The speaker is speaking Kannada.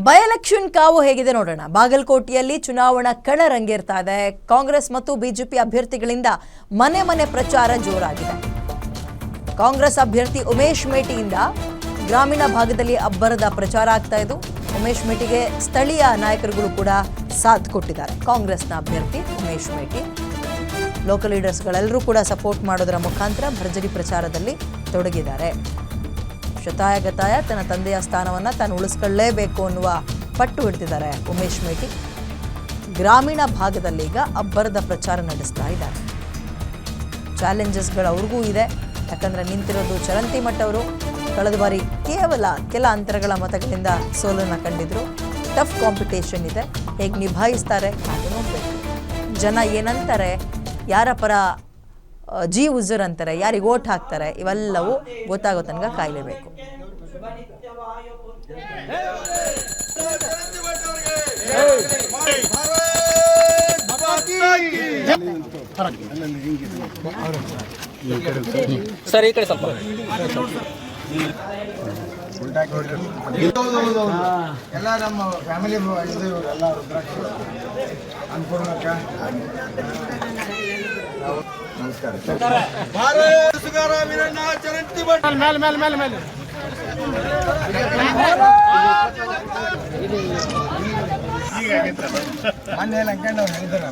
ಬೈ ಎಲೆಕ್ಷನ್ ಕಾವು ಹೇಗಿದೆ ನೋಡೋಣ. ಬಾಗಲಕೋಟೆಯಲ್ಲಿ ಚುನಾವಣಾ ಕಣ ರಂಗೇರ್ತಾ ಇದೆ. ಕಾಂಗ್ರೆಸ್ ಮತ್ತು ಬಿಜೆಪಿ ಅಭ್ಯರ್ಥಿಗಳಿಂದ ಮನೆ ಮನೆ ಪ್ರಚಾರ ಜೋರಾಗಿದೆ. ಕಾಂಗ್ರೆಸ್ ಅಭ್ಯರ್ಥಿ ಉಮೇಶ್ ಮೇಟಿಯಿಂದ ಗ್ರಾಮೀಣ ಭಾಗದಲ್ಲಿ ಅಬ್ಬರದ ಪ್ರಚಾರ ಆಗ್ತಾ ಇದ್ದು, ಉಮೇಶ್ ಮೇಟಿಗೆ ಸ್ಥಳೀಯ ನಾಯಕರುಗಳು ಕೂಡ ಸಾಥ್ ಕೊಟ್ಟಿದ್ದಾರೆ. ಕಾಂಗ್ರೆಸ್ನ ಅಭ್ಯರ್ಥಿ ಉಮೇಶ್ ಮೇಟಿ ಲೋಕಲ್ ಲೀಡರ್ಸ್ಗಳೆಲ್ಲರೂ ಕೂಡ ಸಪೋರ್ಟ್ ಮಾಡೋದರ ಮುಖಾಂತರ ಭರ್ಜರಿ ಪ್ರಚಾರದಲ್ಲಿ ತೊಡಗಿದ್ದಾರೆ. ಶತಾಯ ಗತಾಯ ತನ್ನ ತಂದೆಯ ಸ್ಥಾನವನ್ನು ತಾನು ಉಳಿಸ್ಕೊಳ್ಳೇಬೇಕು ಅನ್ನುವ ಪಟ್ಟು ಹಿಡಿದಿದ್ದಾರೆ ಉಮೇಶ್ ಮೇಟಿ. ಗ್ರಾಮೀಣ ಭಾಗದಲ್ಲಿ ಈಗ ಅಬ್ಬರದ ಪ್ರಚಾರ ನಡೆಸ್ತಾ ಇದ್ದಾರೆ. ಚಾಲೆಂಜಸ್ಗಳು ಅವ್ರಿಗೂ ಇದೆ, ಯಾಕಂದರೆ ನಿಂತಿರೋದು ಚರಂತಿಮಠ್ ಅವರು. ಕಳೆದ ಬಾರಿ ಕೇವಲ ಕೆಲ ಅಂತರಗಳ ಮತಗಳಿಂದ ಸೋಲನ್ನು ಕಂಡಿದ್ರು. ಟಫ್ ಕಾಂಪಿಟೇಷನ್ ಇದೆ, ಹೇಗೆ ನಿಭಾಯಿಸ್ತಾರೆ ಅದು ನೋಡಬೇಕು. ಜನ ಏನಂತಾರೆ, ಯಾರ ಪರ ಜಿ ಉಜರ್ ಅಂತಾರೆ, ಯಾರಿಗೆ ಓಟ್ ಹಾಕ್ತಾರೆ, ಇವೆಲ್ಲವೂ ಗೊತ್ತಾಗೋ ತನಕ ಕಾಯಲೇಬೇಕು. ಸರ್ ಈ ಕಡೆ ಸ್ವಲ್ಪ ಎಲ್ಲ ನಮ್ಮ ಫ್ಯಾಮಿಲಿ ಇದು ಎಲ್ಲ ಅನ್ಪೂರ್ಣಕ್ಕ ನಮಸ್ಕಾರ. ಮೊನ್ನೆ ಲಂಕಣ್ಣ ಅವ್ರು ಹೇಳಿದ್ರು.